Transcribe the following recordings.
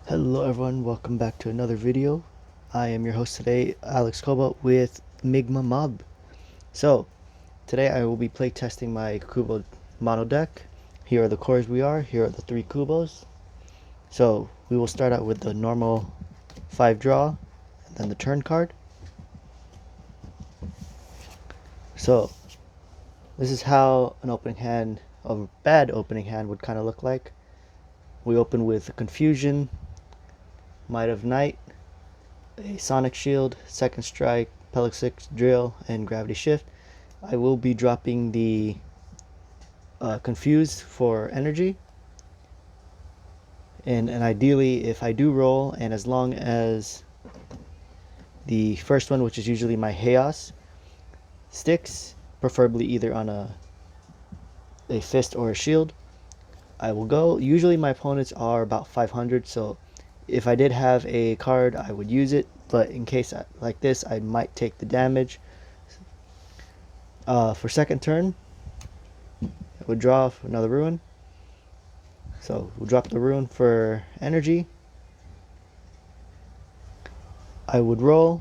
Hello everyone, welcome back to another video. I am your host today, Cubbo with Mighma Mob. So, today I will be playtesting my Cubbo mono deck. Here are the cores here are the 3 Cubbos. So, we will start out with the normal 5 draw, and then the turn card. So, this is how an opening hand, a bad opening hand would kind of look like. We open with Confusion, Might of Night, a Sonic Shield, Second Strike, Pelix 6 Drill, and Gravity Shift. I will be dropping the Confused for energy. And ideally, if I do roll, and as long as the first one, which is usually my Chaos, sticks, preferably either on a fist or a shield, I will go. Usually my opponents are about 500, so if I did have a card, I would use it, but in case like this, I might take the damage. For second turn, I would draw another Ruin. So we'll drop the Ruin for energy. I would roll.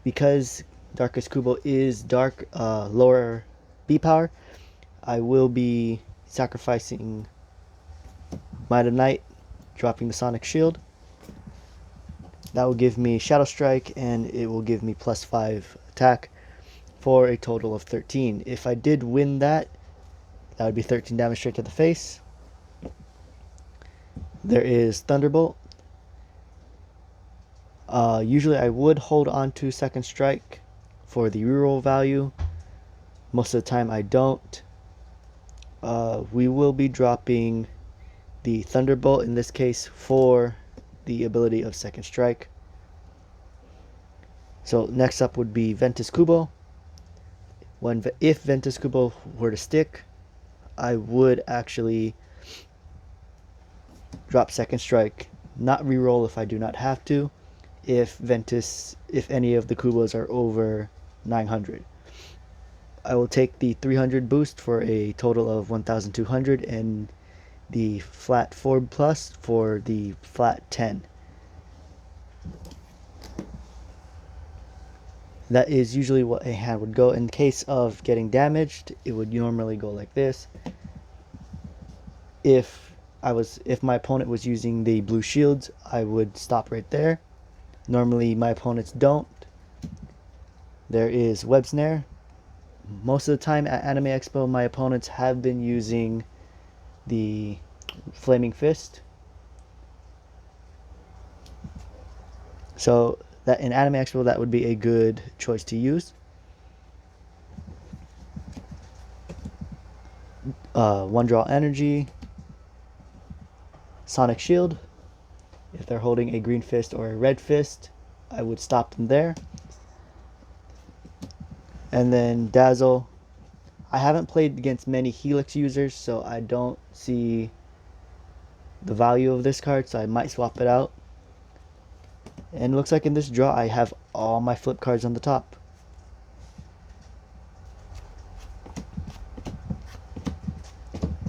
Because Darkest Cubbo is lower B power, I will be sacrificing Might of Night, dropping the Sonic Shield. That will give me Shadow Strike, and it will give me +5 attack for a total of 13. If I did win that would be 13 damage straight to the face. There is Thunderbolt. Usually I would hold on to Second Strike for the reroll value. Most of the time I don't. We will be dropping the Thunderbolt in this case for the ability of Second Strike. So next up would be Ventus Cubbo. If Ventus Cubbo were to stick, I would actually drop Second Strike, not reroll if I do not have to, if any of the Cubbos are over 900. I will take the 300 boost for a total of 1200, and the flat 4 plus for the flat 10. That is usually what a hand would go. In case of getting damaged, it would normally go like this. If my opponent was using the blue shields, I would stop right there. Normally my opponents don't. There is Web Snare. Most of the time at Anime Expo, my opponents have been using the Flaming Fist. So that in Anime Expo, that would be a good choice to use. One draw energy, Sonic Shield. If they're holding a green fist or a red fist, I would stop them there. And then Dazzle. I haven't played against many Helix users, so I don't see the value of this card, so I might swap it out. And it looks like in this draw I have all my flip cards on the top.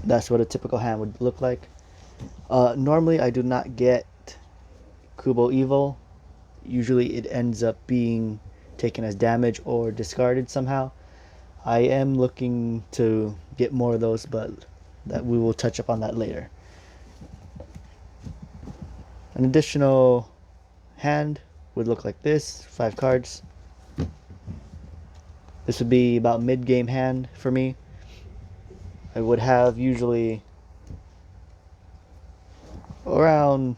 That's what a typical hand would look like. Normally I do not get Cubbo Evil. Usually it ends up being taken as damage or discarded somehow. I am looking to get more of those, but that we will touch up on that later. An additional hand would look like this, 5 cards. This would be about mid-game hand for me. I would have usually around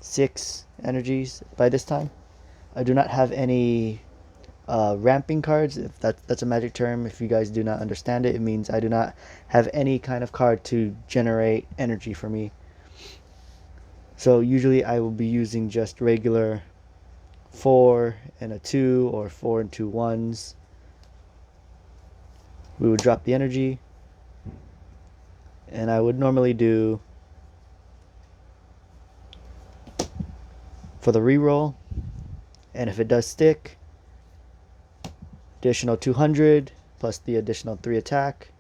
6 energies by this time. I do not have any ramping cards. If that's a magic term, if you guys do not understand it, it means I do not have any kind of card to generate energy for me. So usually I will be using just regular 4 and a 2 or 4 and 2 1s. We would drop the energy, and I would normally do for the reroll, and if it does stick, additional 200 plus the additional 3 attack.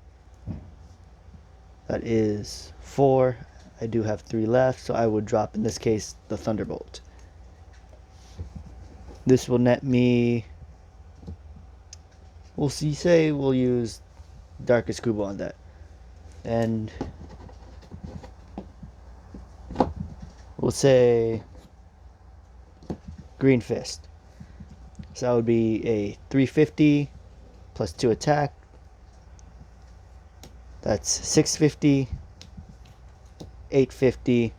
That is 4. I do have 3 left, so I would drop, in this case, the Thunderbolt. This will net me, we'll see, say we'll use Darkest Cubbo on that. And we'll say Green Fist. So that would be a 350 plus 2 attack. That's 650, 850.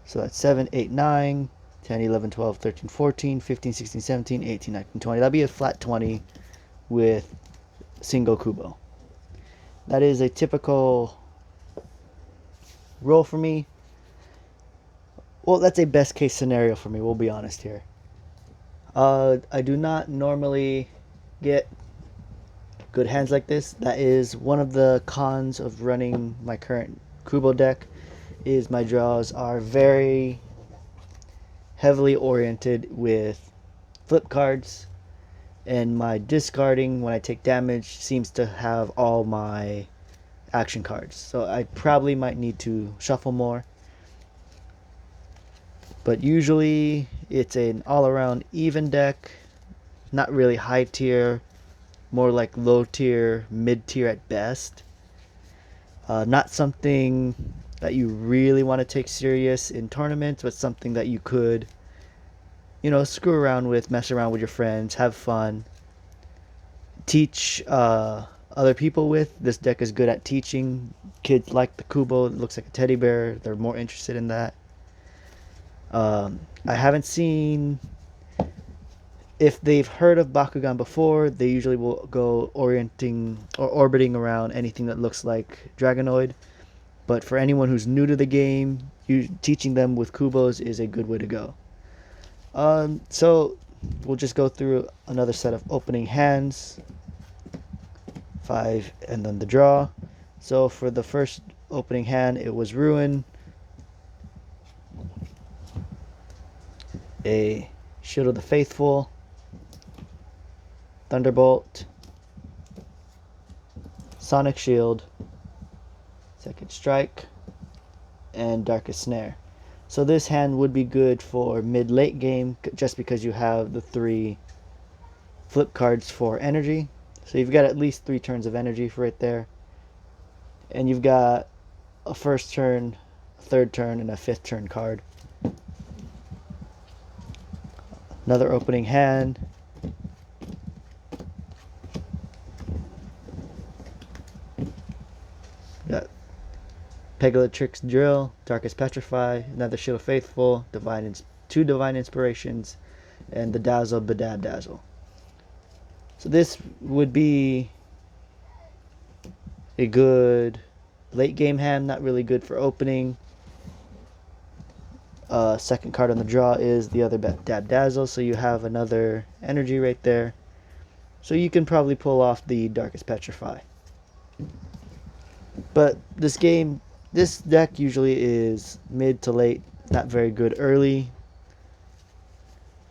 So that's 7, 8, 9, 10, 11, 12, 13, 14, 15, 16, 17, 18, 19, 20. That'd be a flat 20 with single Cubbo. That is a typical roll for me. Well, that's a best case scenario for me, we'll be honest here. I do not normally get good hands like this. That is one of the cons of running my current Cubbo deck, is my draws are very heavily oriented with flip cards, and my discarding when I take damage seems to have all my action cards. So I probably might need to shuffle more. But usually it's an all-around even deck, not really high tier, more like low tier, mid tier at best. Not something that you really want to take serious in tournaments, but something that you could, you know, screw around with, mess around with your friends, have fun, teach other people with. This deck is good at teaching. Kids like the Cubbo, it looks like a teddy bear, they're more interested in that. I haven't seen, if they've heard of Bakugan before, they usually will go orienting or orbiting around anything that looks like Dragonoid. But for anyone who's new to the game, teaching them with Cubbos is a good way to go. So we'll just go through another set of opening hands. 5 and then the draw. So for the first opening hand, it was Ruin, a Shield of the Faithful, Thunderbolt, Sonic Shield, Second Strike, and Darkest Snare. So this hand would be good for mid-late game just because you have the 3 flip cards for energy. So you've got at least 3 turns of energy for right there. And you've got a first turn, a third turn, and a 5th turn card. Another opening hand. Got Pegalatrix Drill, Darkest Petrify, another Shield of Faithful, 2 Divine Inspirations, and the Dazzle Bedab Dazzle. So this would be a good late game hand, not really good for opening. Second card on the draw is the other Dab Dazzle, so you have another energy right there. So you can probably pull off the Darkest Petrify. But this deck usually is mid to late, not very good early.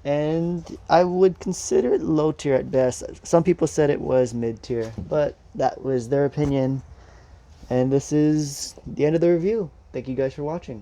And I would consider it low tier at best. Some people said it was mid tier, but that was their opinion. And this is the end of the review. Thank you guys for watching.